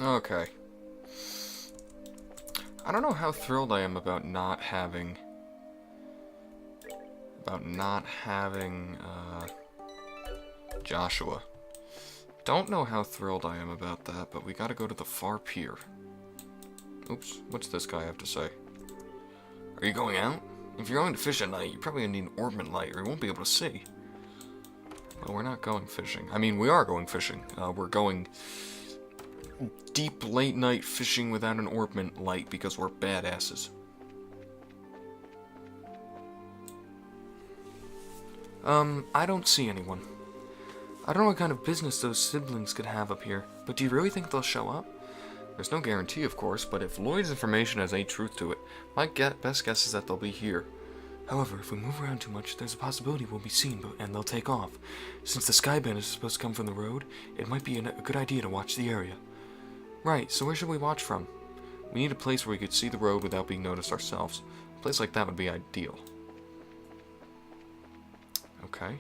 Okay. I don't know how thrilled I am about not having... Joshua. Don't know how thrilled I am about that, but we gotta go to the far pier. Oops, what's this guy have to say? Are you going out? If you're going to fish at night, you're probably gonna need an orbment light, or you won't be able to see. Well, we're not going fishing. I mean, we are going fishing. We're going deep late night fishing without an orbment light because we're badasses. I don't see anyone. I don't know what kind of business those siblings could have up here, but do you really think they'll show up? There's no guarantee, of course, but if Lloyd's information has any truth to it, my best guess is that they'll be here. However, if we move around too much, there's a possibility we'll be seen, and they'll take off. Since the Skyband is supposed to come from the road, it might be a good idea to watch the area. Right, so where should we watch from? We need a place where we could see the road without being noticed ourselves. A place like that would be ideal. Okay.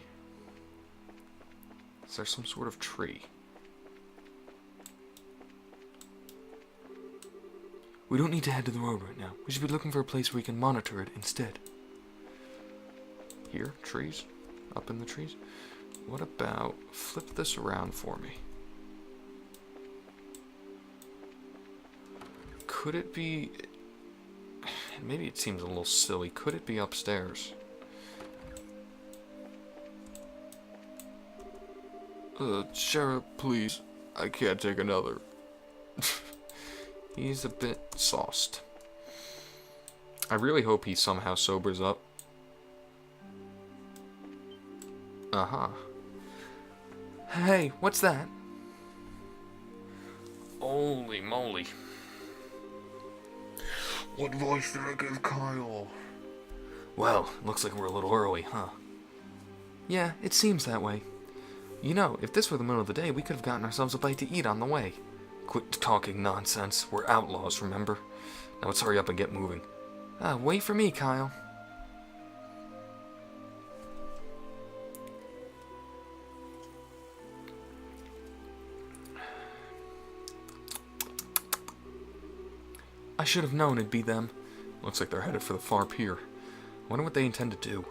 Is there some sort of tree? We don't need to head to the road right now. We should be looking for a place where we can monitor it instead. Here? Trees? Up in the trees? What about... flip this around for me. Could it be... maybe it seems a little silly. Could it be upstairs? Sheriff, please. I can't take another. He's a bit sauced. I really hope he somehow sobers up. Uh-huh. Hey, what's that? Holy moly. What voice did I give Kyle? Well, looks like we're a little early, huh? Yeah, it seems that way. You know, if this were the middle of the day, we could have gotten ourselves a bite to eat on the way. Quit talking nonsense. We're outlaws, remember? Now let's hurry up and get moving. Wait for me, Kyle. I should have known it'd be them. Looks like they're headed for the far pier. Wonder what they intend to do.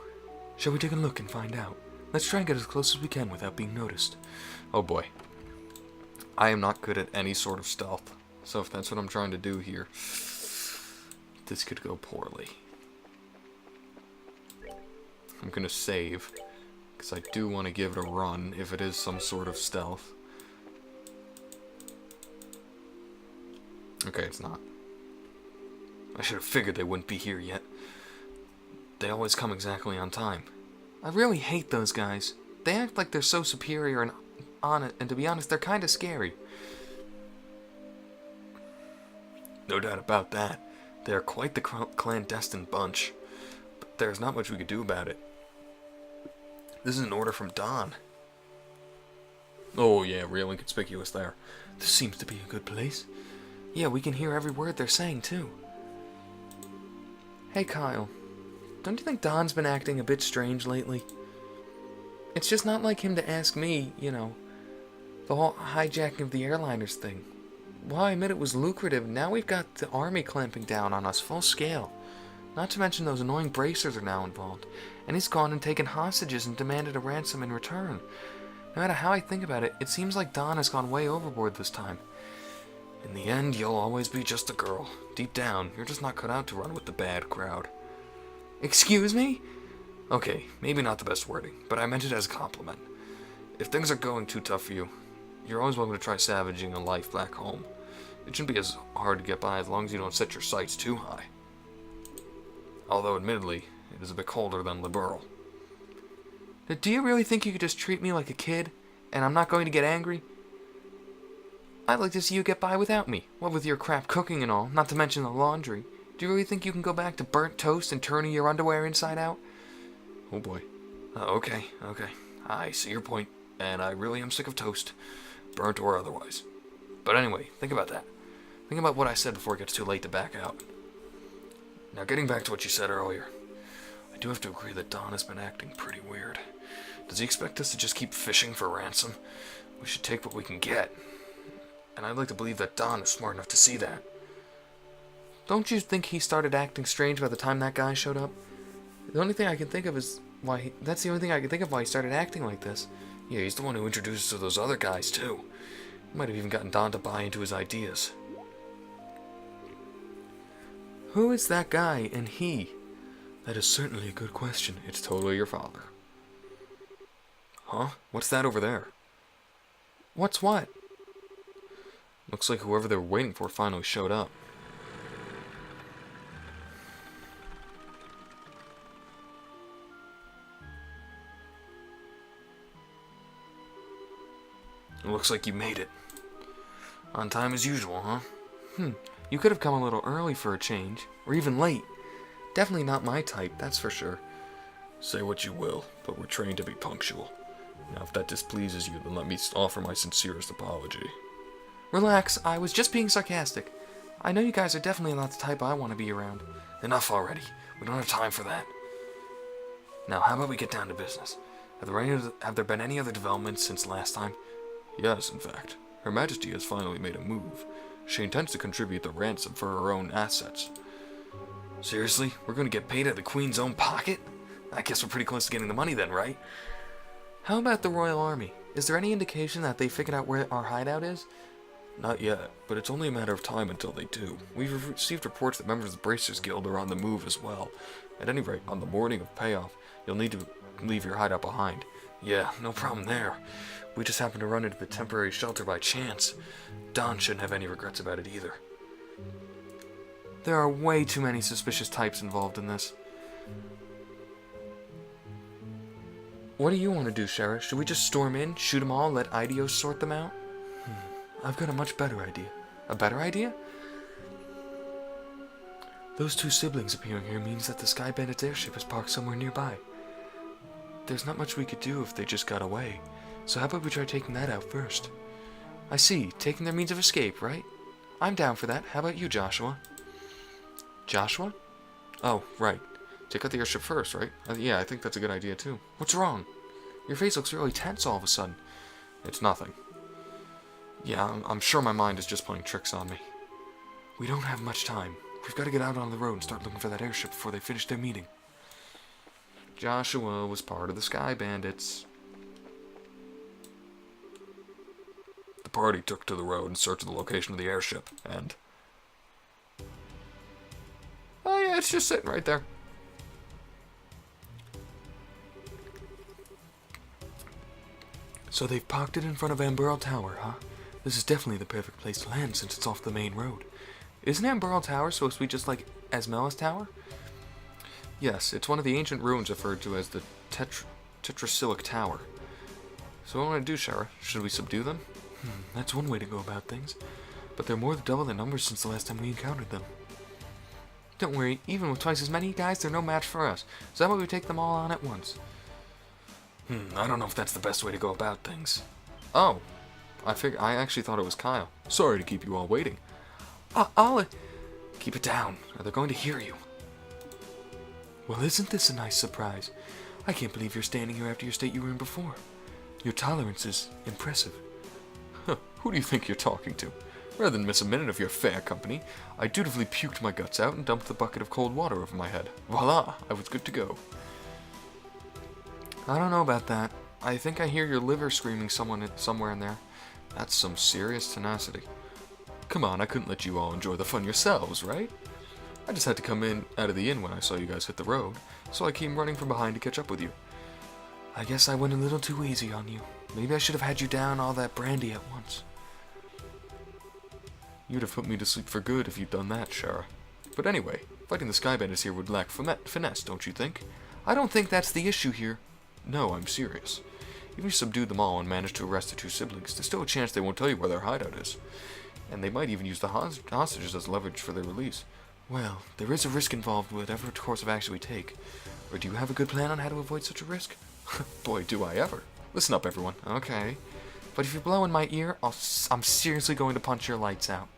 Shall we take a look and find out? Let's try and get as close as we can without being noticed. Oh boy. I am not good at any sort of stealth. So if that's what I'm trying to do here, this could go poorly. I'm gonna save, because I do want to give it a run if it is some sort of stealth. Okay, it's not. I should have figured they wouldn't be here yet. They always come exactly on time. I really hate those guys. They act like they're so superior and on it, and to be honest, they're kind of scary. No doubt about that. They are quite the clandestine bunch, but there's not much we could do about it. This is an order from Don. Oh yeah, real inconspicuous there. This seems to be a good place. Yeah, we can hear every word they're saying, too. Hey, Kyle. Don't you think Don's been acting a bit strange lately? It's just not like him to ask me, you know, the whole hijacking of the airliners thing. Well, I admit it was lucrative. Now we've got the army clamping down on us full scale. Not to mention those annoying bracers are now involved. And he's gone and taken hostages and demanded a ransom in return. No matter how I think about it, it seems like Don has gone way overboard this time. In the end, you'll always be just a girl. Deep down, you're just not cut out to run with the bad crowd. Excuse me? Okay, maybe not the best wording, but I meant it as a compliment. If things are going too tough for you, you're always welcome to try savaging a life back home. It shouldn't be as hard to get by as long as you don't set your sights too high. Although, admittedly, it is a bit colder than Liberal. Do you really think you could just treat me like a kid, and I'm not going to get angry? I'd like to see you get by without me, what with your crap cooking and all, not to mention the laundry. Do you really think you can go back to burnt toast and turning your underwear inside out? Oh boy. Okay. I see your point, and I really am sick of toast, burnt or otherwise. But anyway, think about that. Think about what I said before it gets too late to back out. Now, getting back to what you said earlier, I do have to agree that Don has been acting pretty weird. Does he expect us to just keep fishing for ransom? We should take what we can get. and I'd like to believe that Don is smart enough to see that. Don't you think he started acting strange by the time that guy showed up? The only thing I can think of is that's the only thing I can think of why he started acting like this. Yeah, he's the one who introduced us to those other guys, too. He might have even gotten Don to buy into his ideas. Who is that guy and he? That is certainly a good question. It's totally your father. Huh? What's that over there? What's what? Looks like whoever they were waiting for finally showed up. It looks like you made it. On time as usual, huh? You could have come a little early for a change, or even late. Definitely not my type, that's for sure. Say what you will, but we're trained to be punctual. Now, if that displeases you, then let me offer my sincerest apology. Relax, I was just being sarcastic. I know you guys are definitely not the type I want to be around. Enough already. We don't have time for that. Now, how about we get down to business? Have there been any other developments since last time? Yes, in fact. Her Majesty has finally made a move. She intends to contribute the ransom for her own assets. Seriously? We're going to get paid out of the Queen's own pocket? I guess we're pretty close to getting the money then, right? How about the Royal Army? Is there any indication that they figured out where our hideout is? Not yet, but it's only a matter of time until they do. We've received reports that members of the Bracers Guild are on the move as well. At any rate, on the morning of payoff, you'll need to leave your hideout behind. Yeah, no problem there. We just happened to run into the temporary shelter by chance. Don shouldn't have any regrets about it either. There are way too many suspicious types involved in this. What do you want to do, Sheriff? Should we just storm in, shoot them all, let Idios sort them out? I've got a much better idea. A better idea? Those two siblings appearing here means that the Sky Bandit's airship is parked somewhere nearby. There's not much we could do if they just got away, so how about we try taking that out first? I see, taking their means of escape, right? I'm down for that. How about you, Joshua? Joshua? Oh, right. Take out the airship first, right? Yeah, I think that's a good idea, too. What's wrong? Your face looks really tense all of a sudden. It's nothing. Yeah, I'm sure my mind is just playing tricks on me. We don't have much time. We've got to get out on the road and start looking for that airship before they finish their meeting. Joshua was part of the Sky Bandits. The party took to the road in search of the location of the airship, and... oh yeah, it's just sitting right there. So they've parked it in front of Amberl Tower, huh? This is definitely the perfect place to land since it's off the main road. Isn't Amberl Tower supposed to be just like Asmella's Tower? Yes, it's one of the ancient ruins referred to as the Tetrasilic Tower. So what do you want to do, Shara? Should we subdue them? That's one way to go about things. But they're more than double their numbers since the last time we encountered them. Don't worry, even with twice as many guys, they're no match for us. So how about we take them all on at once? I don't know if that's the best way to go about things. Oh, I actually thought it was Kyle. Sorry to keep you all waiting. I'll... Keep it down, or they're going to hear you. Well, isn't this a nice surprise? I can't believe you're standing here after your state you were in before. Your tolerance is impressive. Who do you think you're talking to? Rather than miss a minute of your fair company, I dutifully puked my guts out and dumped the bucket of cold water over my head. Voila! I was good to go. I don't know about that. I think I hear your liver screaming somewhere in there. That's some serious tenacity. Come on, I couldn't let you all enjoy the fun yourselves, right? I just had to come in out of the inn when I saw you guys hit the road, so I came running from behind to catch up with you. I guess I went a little too easy on you. Maybe I should have had you down all that brandy at once. You'd have put me to sleep for good if you'd done that, Shara. But anyway, fighting the Sky Bandits here would lack finesse, don't you think? I don't think that's the issue here. No, I'm serious. Even if you subdued them all and managed to arrest the two siblings, there's still a chance they won't tell you where their hideout is. And they might even use the hostages as leverage for their release. Well, there is a risk involved with whatever course of action we take. Or do you have a good plan on how to avoid such a risk? Boy, do I ever. Listen up, everyone. Okay. But if you blow in my ear, I'm seriously going to punch your lights out.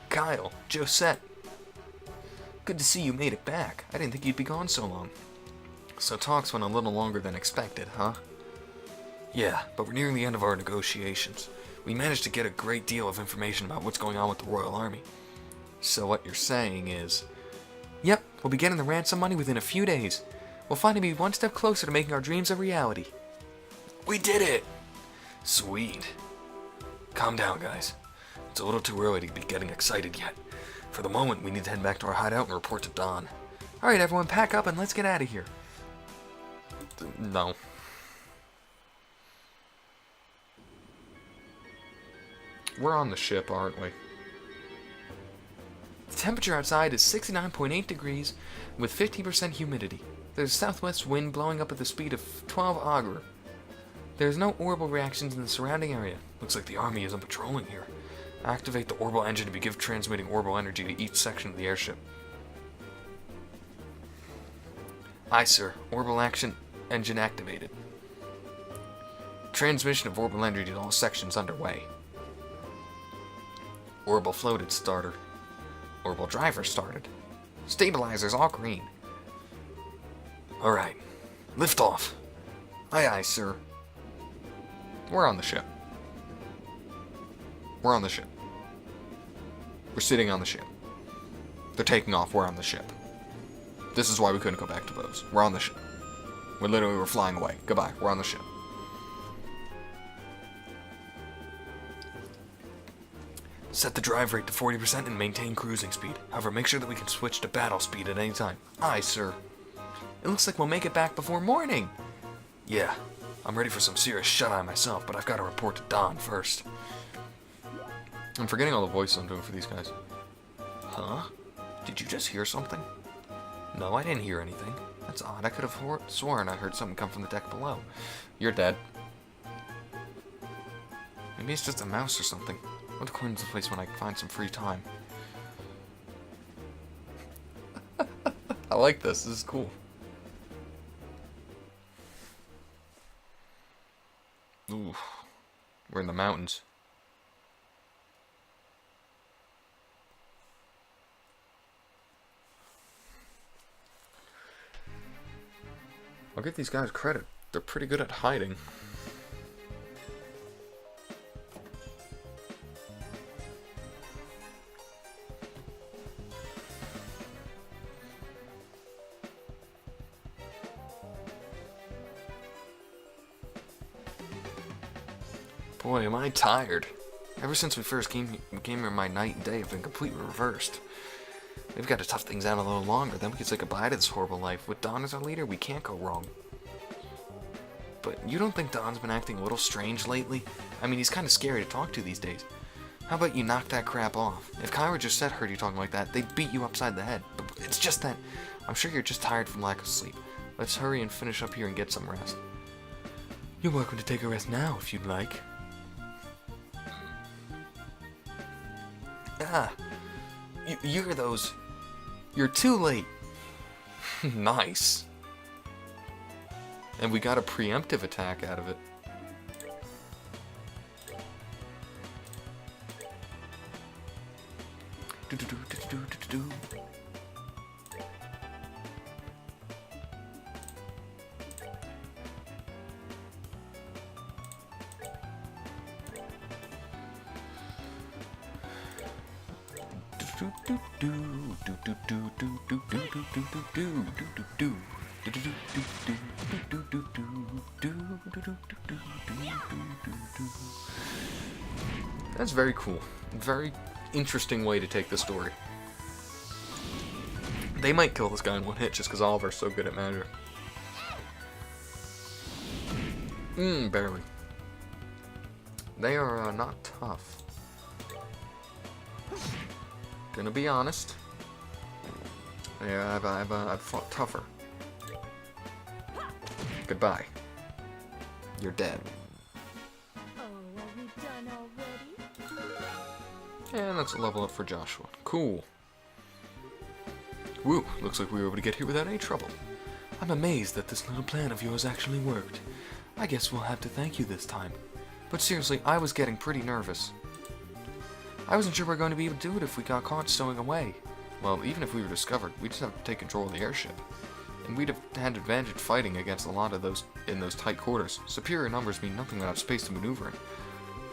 Kyle, Josette. Good to see you made it back. I didn't think you'd be gone so long. So talks went a little longer than expected, huh? Yeah, but we're nearing the end of our negotiations. We managed to get a great deal of information about what's going on with the Royal Army. So what you're saying is... Yep, we'll be getting the ransom money within a few days. We'll finally be one step closer to making our dreams a reality. We did it! Sweet. Calm down, guys. It's a little too early to be getting excited yet. For the moment, we need to head back to our hideout and report to Don. Alright, everyone, pack up and let's get out of here. No. We're on the ship, aren't we? The temperature outside is 69.8 degrees with 50% humidity. There's a southwest wind blowing up at the speed of 12 auger. There's no orbital reactions in the surrounding area. Looks like the army isn't patrolling here. Activate the orbital engine to begin transmitting orbital energy to each section of the airship. Aye, sir. Orbital action engine activated. Transmission of orbital energy to all sections underway. Orbital floated starter. Orbital driver started. Stabilizers all green. Alright. Lift off. Aye, aye, sir. We're on the ship. We're on the ship. We're sitting on the ship. They're taking off. We're on the ship. This is why we couldn't go back to Bose. We're on the ship. We're flying away. Goodbye. We're on the ship. Set the drive rate to 40% and maintain cruising speed. However, make sure that we can switch to battle speed at any time. Aye, sir. It looks like we'll make it back before morning. Yeah, I'm ready for some serious shut-eye myself, but I've got to report to Don first. I'm forgetting all the voices I'm doing for these guys. Huh? Did you just hear something? No, I didn't hear anything. That's odd. I could have sworn I heard something come from the deck below. You're dead. Maybe it's just a mouse or something. I'll cleanse the place when I find some free time. I like this. This is cool. Ooh. We're in the mountains. I'll give these guys credit. They're pretty good at hiding. Boy, am I tired. Ever since we first came here, my night and day have been completely reversed. We've got to tough things out a little longer, then we can say goodbye to this horrible life. With Don as our leader, we can't go wrong. But you don't think Don's been acting a little strange lately? I mean, he's kind of scary to talk to these days. How about you knock that crap off? If Kyra just said heard you talking like that, they'd beat you upside the head. But it's just that I'm sure you're just tired from lack of sleep. Let's hurry and finish up here and get some rest. You're welcome to take a rest now if you'd like. Ah, you're those... You're too late. Nice. And we got a preemptive attack out of it. That's very cool. Very interesting way to take the story. They might kill this guy in one hit just because Oliver's so good at magic. Barely. They are not tough. Gonna be honest. Yeah, I've fought tougher. Goodbye. You're dead. Oh, are we done already? And that's a level up for Joshua. Cool. Woo, looks like we were able to get here without any trouble. I'm amazed that this little plan of yours actually worked. I guess we'll have to thank you this time. But seriously, I was getting pretty nervous. I wasn't sure we were going to be able to do it if we got caught stowing away. Well, even if we were discovered, we'd just have to take control of the airship. And we'd have had advantage fighting against a lot of those in those tight quarters. Superior numbers mean nothing without space to maneuver in.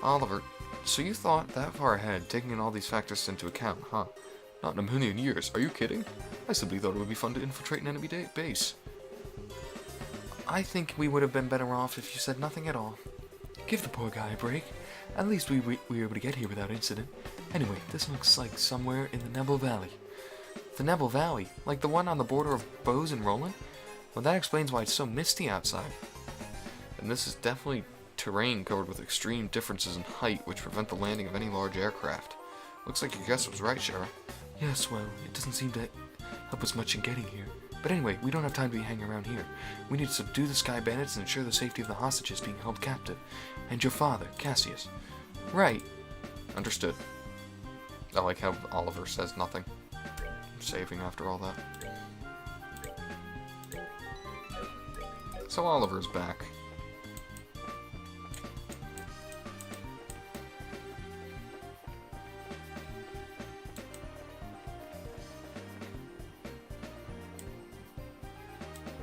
Oliver, so you thought that far ahead, taking in all these factors into account, huh? Not in a million years. Are you kidding? I simply thought it would be fun to infiltrate an enemy base. I think we would have been better off if you said nothing at all. Give the poor guy a break. At least we were able to get here without incident. Anyway, this looks like somewhere in the Nebel Valley. The Nebel Valley? Like the one on the border of Bose and Roland? Well, that explains why it's so misty outside. And this is definitely terrain covered with extreme differences in height, which prevent the landing of any large aircraft. Looks like your guess was right, Shara. Yes, well, it doesn't seem to help us much in getting here. But anyway, we don't have time to be hanging around here. We need to subdue the Sky Bandits and ensure the safety of the hostages being held captive. And your father, Cassius. Right. Understood. I like how Oliver says nothing. Saving after all that. So Oliver's back.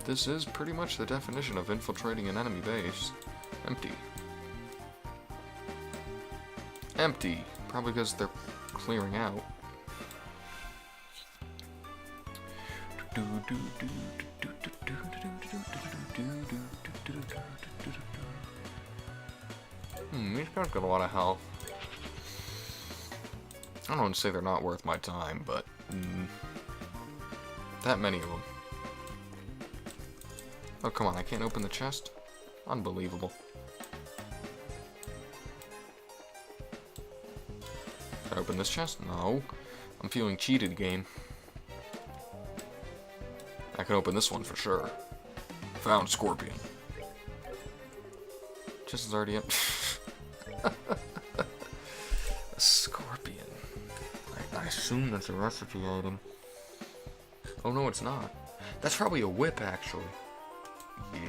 This is pretty much the definition of infiltrating an enemy base. Empty. Empty. Probably because they're clearing out. These guys got a lot of health. I don't want to say they're not worth my time, but that many of them. Oh, come on, I can't open the chest? Unbelievable. Can I open this chest? No. I'm feeling cheated, game. I can open this one for sure. Found Scorpion. Chest is already empty. A Scorpion. I assume that's a recipe item. Oh no, it's not. That's probably a whip, actually.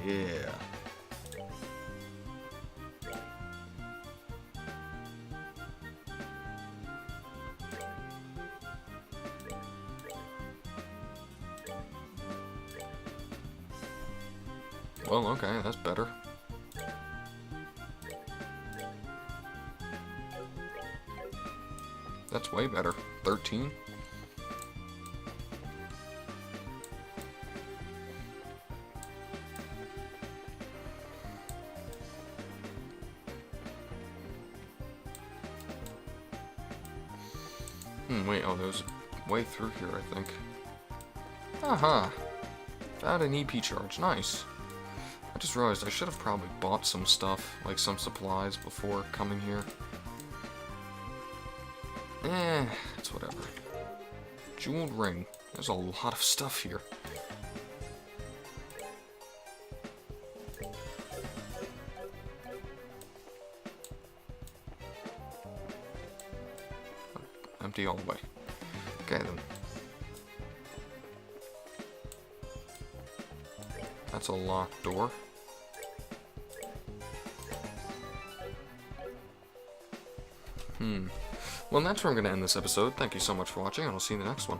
Yeah. Well, okay, that's better. That's way better. 13? Wait, oh, there's way through here, I think. Aha! Found an EP charge, nice. I just realized I should have probably bought some stuff, like some supplies, before coming here. It's whatever. Jeweled ring. There's a lot of stuff here. Empty all the way. Okay then. That's a locked door. Well, that's where I'm going to end this episode. Thank you so much for watching, and I'll see you in the next one.